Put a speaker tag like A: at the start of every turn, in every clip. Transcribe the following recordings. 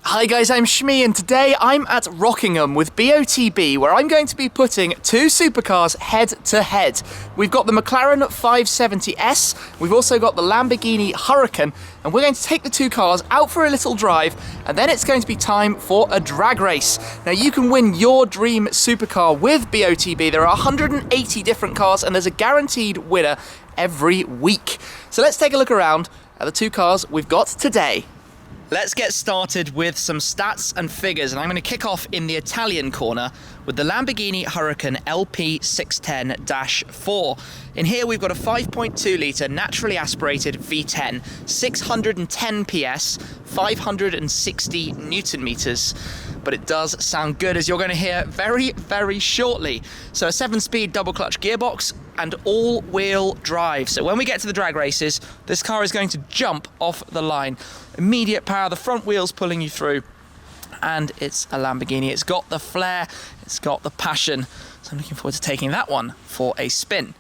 A: Hi guys, I'm Shmi and today I'm at Rockingham with BOTB where I'm going to be putting two supercars head to head. We've got the McLaren 570S, we've also got the Lamborghini Huracan, and we're going to take the two cars out for a little drive and then it's going to be time for a drag race. Now you can win your dream supercar with BOTB. There are 180 different cars and there's a guaranteed winner every week. So let's take a look around at the two cars we've got today. Let's get started with some stats and figures, and I'm going to kick off in the Italian corner with the Lamborghini Huracan LP610-4. In here we've got a 5.2 litre naturally aspirated V10, 610 PS, 560 Newton meters. But it does sound good, as you're going to hear very, very shortly. So a 7-speed double clutch gearbox and all-wheel drive. So when we get to the drag races, this car is going to jump off the line. Immediate power, the front wheels pulling you through, and it's a Lamborghini. It's got the flair, it's got the passion. So I'm looking forward to taking that one for a spin.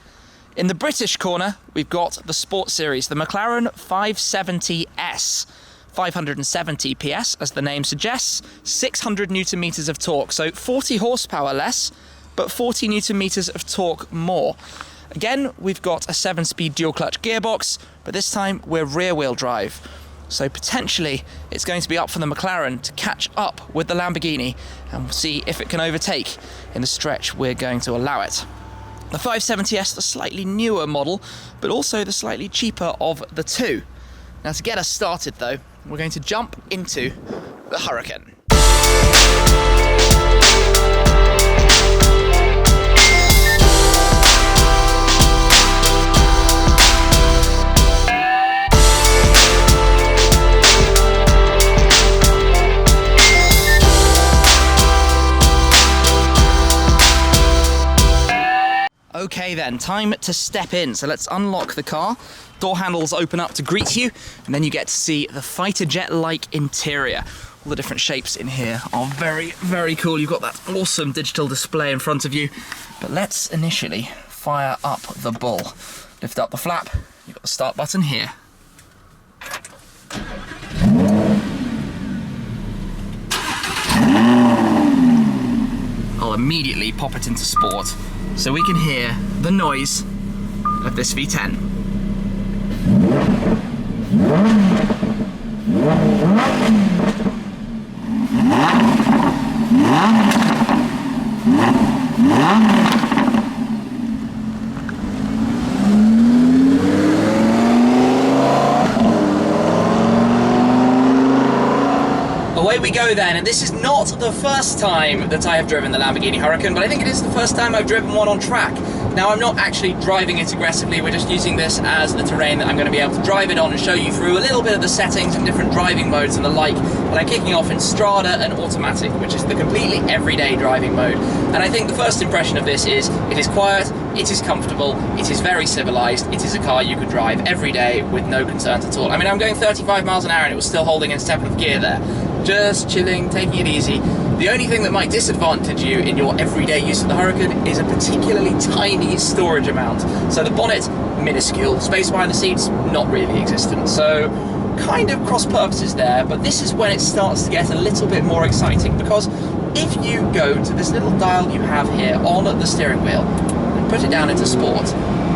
A: In the British corner, we've got the Sports Series, the McLaren 570S. 570 PS, as the name suggests, 600 Newton meters of torque, so 40 horsepower less, but 40 Newton meters of torque more. Again, we've got a 7-speed dual clutch gearbox, but this time we're rear wheel drive. So potentially it's going to be up for the McLaren to catch up with the Lamborghini, and we'll see if it can overtake in the stretch we're going to allow it. The 570S, the slightly newer model, but also the slightly cheaper of the two. Now to get us started though, we're going to jump into the Huracan. Okay then, time to step in. So let's unlock the car. Door handles open up to greet you, and then you get to see the fighter jet-like interior. All the different shapes in here are very, very cool. You've got that awesome digital display in front of you. But let's initially fire up the bull. Lift up the flap, you've got the start button here. I'll immediately pop it into sport, so we can hear the noise of this V10. Away we go then, and this is not the first time that I have driven the Lamborghini Huracan, but I think it is the first time I've driven one on track. Now I'm not actually driving it aggressively, we're just using this as the terrain that I'm going to be able to drive it on and show you through a little bit of the settings and different driving modes and the like, but I'm kicking off in Strada and Automatic, which is the completely everyday driving mode. And I think the first impression of this is, it is quiet, it is comfortable, it is very civilized, it is a car you could drive every day with no concerns at all. I mean, I'm going 35 miles an hour and it was still holding in 7th gear there. Just chilling, taking it easy. The only thing that might disadvantage you in your everyday use of the Huracan is a particularly tiny storage amount. So the bonnet, minuscule. Space behind the seats, not really existent. So kind of cross purposes there, but this is when it starts to get a little bit more exciting, because if you go to this little dial you have here on the steering wheel and put it down into sport,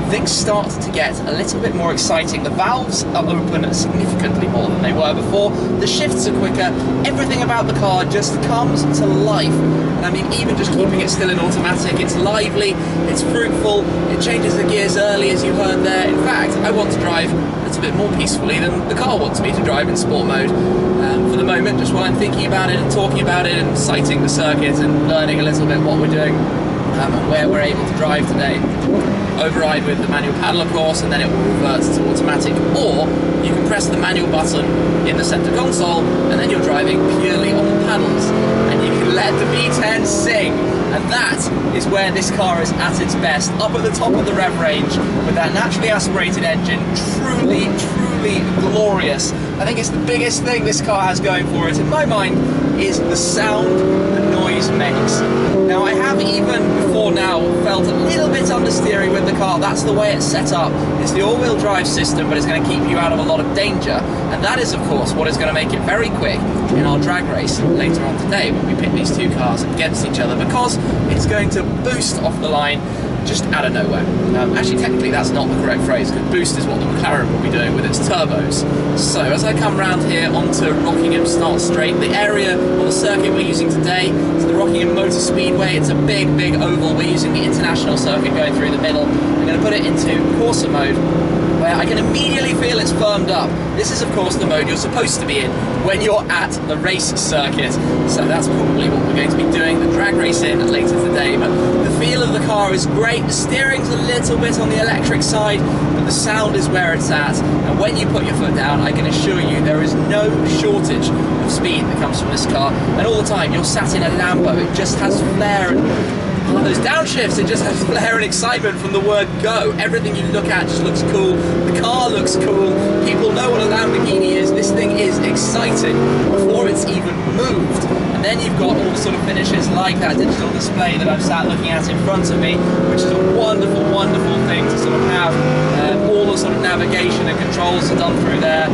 A: things start to get a little bit more exciting. The valves are open significantly more than they were before, the shifts are quicker, everything about the car just comes to life. And I mean, even just keeping it still in automatic, it's lively, it's fruitful, it changes the gears early as you heard there. In fact, I want to drive a little bit more peacefully than the car wants me to drive in sport mode. For the moment, just while I'm thinking about it and talking about it and sighting the circuit and learning a little bit what we're doing and where we're able to drive today. Override with the manual paddle, of course, and then it will revert to automatic, or you can press the manual button in the center console and then you're driving purely on the paddles and you can let the V10 sing. And that is where this car is at its best, up at the top of the rev range with that naturally aspirated engine. Truly, truly glorious. I think it's the biggest thing this car has going for it in my mind is the sound, the noise, noise makes. Now I have even before now felt a little bit understeery with the car. That's the way it's set up. It's the all-wheel drive system, but it's going to keep you out of a lot of danger, and that is of course what is going to make it very quick in our drag race later on today when we pit these two cars against each other, because it's going to boost off the line just out of nowhere. Actually, technically that's not the correct phrase, because boost is what the McLaren will be doing with its turbos. So as I come round here onto Rockingham Start Straight, the area or the circuit we're using today is the Rockingham Motor Speedway. It's a big oval. We're using the international circuit going through the middle. I'm going to put it into Corsa mode, where I can immediately feel it's firmed up. This is of course the mode you're supposed to be in when you're at the race circuit. So that's probably what we're going to be doing the drag race in later today. But the feel of the car is great. The steering's a little bit on the electric side, but the sound is where it's at. And when you put your foot down, I can assure you there is no shortage of speed that comes from this car. And all the time you're sat in a Lambo, it just has flair and those downshifts, it just has flair and excitement from the word go. Everything you look at just looks cool. The car looks cool. People know what a Lamborghini is. This thing is exciting before it's even moved. And then you've got all the sort of finishes like that digital display that I'm sat looking at in front of me, which is a wonderful, wonderful thing to sort of have. All the sort of navigation and controls are done through there.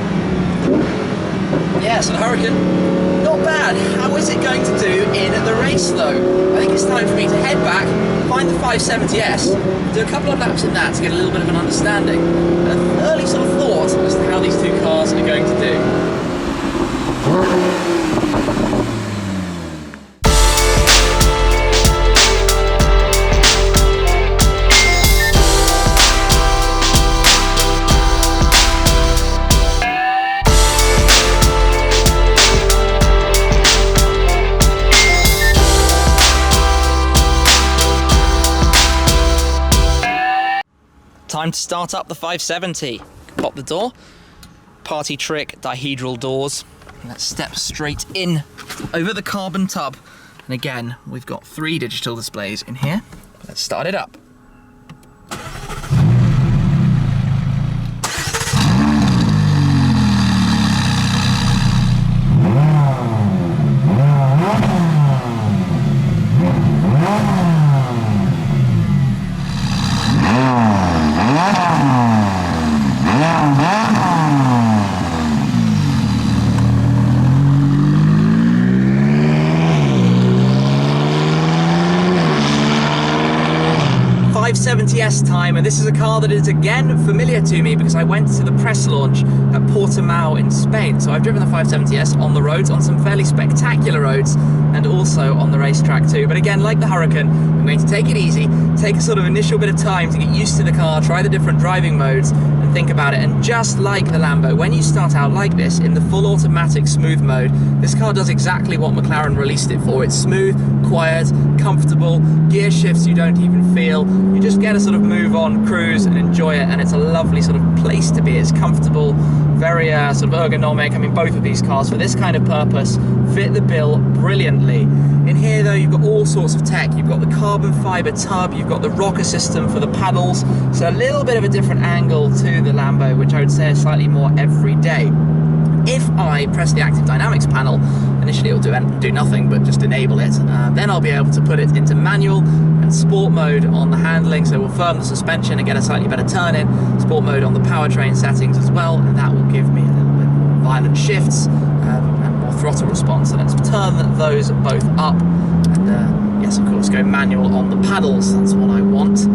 A: Yeah, so the Huracan, not bad. How is it going to do in the race though? I think it's time for me to head back, find the 570S, do a couple of laps in that to get a little bit of an understanding, and an early sort of thought as to how these two cars are going to do. 'Time to start up the 570. Pop the door, party trick dihedral doors. Let's step straight in over the carbon tub. And again, we've got 3 digital displays in here. Let's start it up. Time, and this is a car that is again familiar to me because I went to the press launch at Portimao in Spain. So I've driven the 570S on the roads, on some fairly spectacular roads, and also on the racetrack too. But again, like the Huracan, I'm going to take it easy, take a sort of initial bit of time to get used to the car, try the different driving modes, and think about it. And just like the Lambo, when you start out like this in the full automatic smooth mode, this car does exactly what McLaren released it for. It's smooth, quiet, comfortable, gear shifts you don't even feel. You just get a sort of move on, cruise and enjoy it, and it's a lovely sort of place to be. It's comfortable, very sort of ergonomic. I mean, both of these cars for this kind of purpose fit the bill brilliantly. In here though, you've got all sorts of tech. You've got the carbon fiber tub, you've got the rocker system for the paddles, so a little bit of a different angle to the Lambo, which I would say is slightly more everyday. If I press the active dynamics panel, initially it'll do nothing but just enable it. Then I'll be able to put it into manual and sport mode on the handling, so we'll firm the suspension and get a slightly better turn in. Sport mode on the powertrain settings as well, and that will give me a little bit more violent shifts and more throttle response. So let's turn those both up, and yes, of course, go manual on the paddles. That's what I want.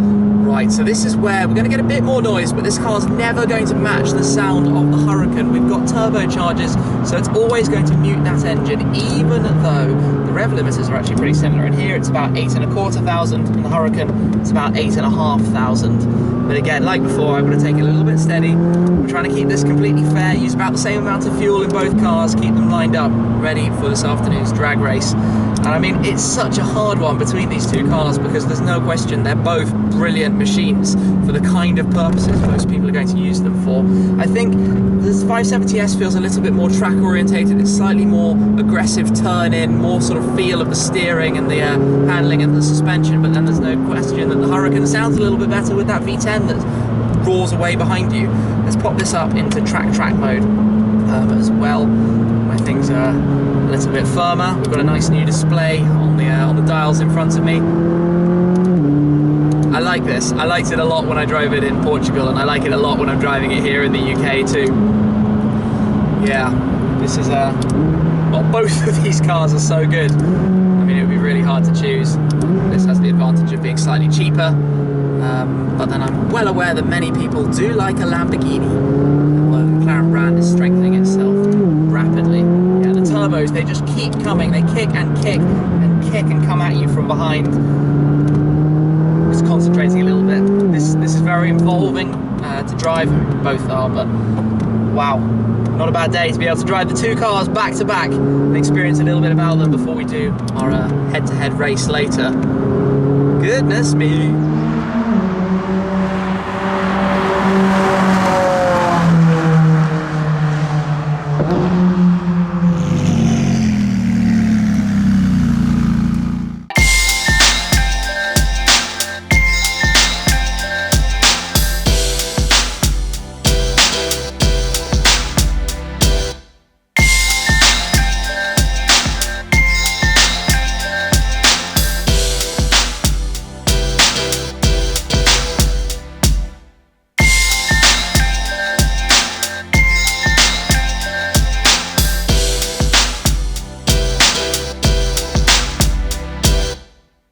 A: Right, so this is where we're going to get a bit more noise, but this car's never going to match the sound of the Huracan. We've got turbochargers, so it's always going to mute that engine, even though the rev limiters are actually pretty similar. In here it's about 8,250, in the Huracan it's about 8,500. But again, like before, I'm going to take it a little bit steady. We're trying to keep this completely fair, use about the same amount of fuel in both cars, keep them lined up, ready for this afternoon's drag race. And I mean, it's such a hard one between these two cars because there's no question they're both brilliant machines for the kind of purposes most people are going to use them for. I think this 570S feels a little bit more track orientated. It's slightly more aggressive turn in, more sort of feel of the steering and the handling and the suspension, but then there's no question that the Huracan sounds a little bit better with that V10 that roars away behind you. Let's pop this up into track mode. as well. My things are a little bit firmer. We've got a nice new display on the dials in front of me. I like this. I liked it a lot when I drove it in Portugal, and I like it a lot when I'm driving it here in the UK too. Yeah, this is well, both of these cars are so good. I mean, it would be really hard to choose. This has the advantage of being slightly cheaper, but then I'm well aware that many people do like a Lamborghini. Although the McLaren brand is strengthening itself rapidly. Yeah, the turbos, they just keep coming. They kick and kick and kick and come at you from behind. Just concentrating a little bit. This is very involving to drive. Both are, but wow. Not a bad day to be able to drive the two cars back to back and experience a little bit about them before we do our head-to-head race later. Goodness me.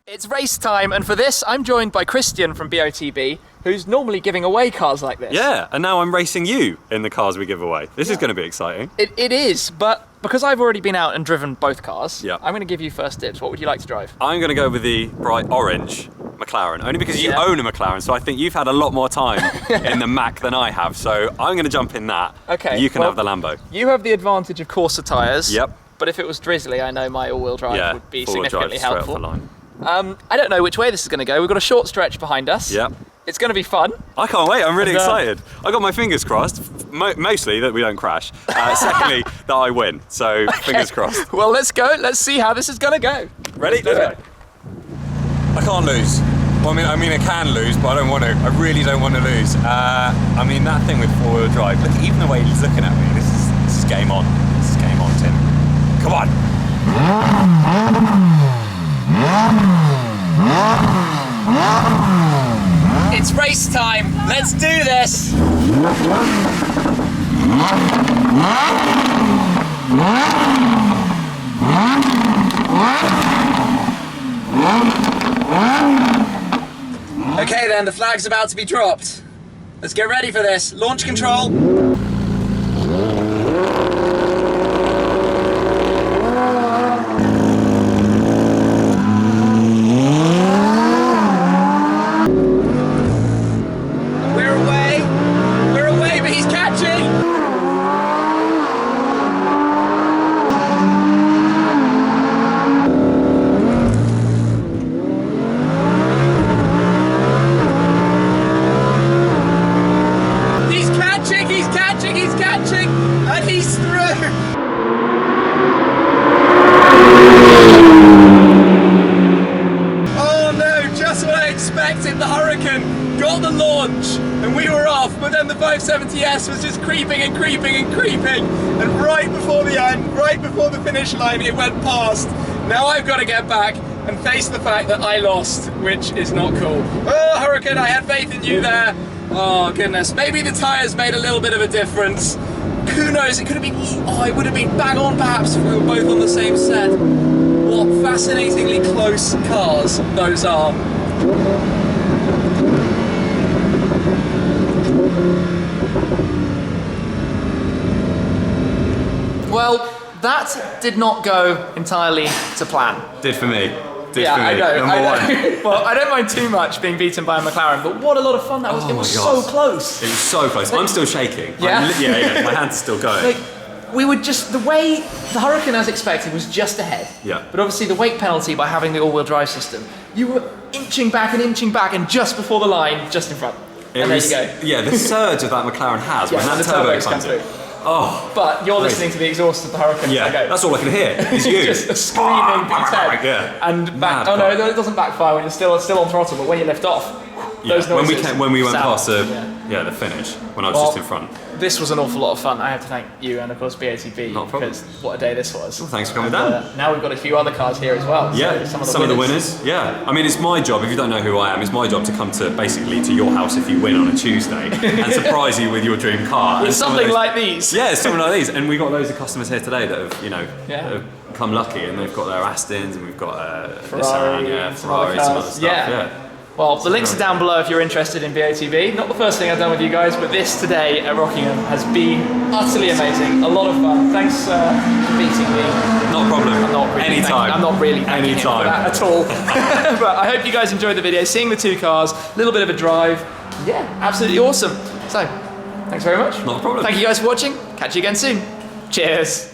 A: It's race time, and for this I'm joined by Christian from BOTB, who's normally giving away cars like this.
B: Yeah, and now I'm racing you in the cars we give away. This is going to be exciting.
A: It is, but because I've already been out and driven both cars,
B: yeah,
A: I'm going to give you first dibs. What would you like to drive?
B: I'm going to go with the bright orange McLaren, only because you own a McLaren, so I think you've had a lot more time in the Mac than I have, so I'm going to jump in that.
A: Okay.
B: You can have the Lambo.
A: You have the advantage of Corsa tyres.
B: Yep.
A: But if it was drizzly, I know my all-wheel drive would be significantly helpful.
B: Straight off the line.
A: I don't know which way this is going to go. We've got a short stretch behind us.
B: Yep.
A: It's going to be fun.
B: I can't wait. I'm really excited. I got my fingers crossed, mostly that we don't crash. Secondly, that I win. So fingers crossed.
A: Well, let's go. Let's see how this is going to go.
B: Ready? Let's go.
C: I can't lose. Well, I mean, I can lose, but I don't want to. I really don't want to lose. I mean, that thing with four-wheel drive. Look, even the way he's looking at me. This is game on. This is game on, Tim. Come on.
A: It's race time. Let's do this. Okay then, the flag's about to be dropped. Let's get ready for this. Launch control. We're away, but he's catching. He's catching, and he's through. Oh no, just what I expected. The Huracan got the launch, and we were off, but then the 570S was just creeping and creeping and creeping, and right before the end, right before the finish line, it went past. Now I've got to get back and face the fact that I lost, which is not cool. Oh, Huracan, I had faith in you there. Oh goodness, maybe the tyres made a little bit of a difference. Who knows, it could have been, it would have been bang on perhaps if we were both on the same set. What fascinatingly close cars those are. Well, that did not go entirely to plan.
B: Did for me.
A: Yeah, I know.
B: Number one.
A: Well, I don't mind too much being beaten by a McLaren, but what a lot of fun that was. It was so close.
B: It was so close. I'm still shaking.
A: Yeah?
B: Yeah, my hands are still going.
A: Like, we were just, the way, the Huracan as expected was just ahead.
B: Yeah.
A: But obviously the weight penalty by having the all-wheel drive system, you were inching back and just before the line, just in front. And there you go.
B: Yeah, the surge of that McLaren has when that turbo comes in. Oh.
A: But you're listening to the exhaust of the Huracan.
B: Yeah, that's all I can hear. Is you.
A: Just a screaming V10.
B: Yeah.
A: And back. Oh no, it doesn't backfire when you're still on throttle, but when you lift off, those noises.
B: When we went
A: sound.
B: past a yeah, the finish when I was just in front.
A: This was an awful lot of fun. I have to thank you and of course BOTB.
B: Not a problem.
A: Because what a day this was.
B: Well, thanks for coming down.
A: Now we've got a few other cars here as well.
B: Yeah,
A: so
B: some of the winners. Yeah, I mean, it's my job. If you don't know who I am, it's my job to come to basically to your house if you win on a Tuesday and surprise you with your dream car.
A: With something like these.
B: Yeah, something like these. And we've got loads of customers here today that have, that have come lucky, and they've got their Astons, and we've got Ferrari, Ferrari, some other stuff. Yeah.
A: Well, the links are down below if you're interested in BOTB. Not the first thing I've done with you guys, but this today at Rockingham has been utterly amazing. A lot of fun. Thanks for beating me.
B: Not a problem.
A: I'm not really thanking him for that at all. But I hope you guys enjoyed the video, seeing the two cars, a little bit of a drive. Yeah, absolutely awesome. So, thanks very much.
B: Not a problem.
A: Thank you guys for watching. Catch you again soon. Cheers.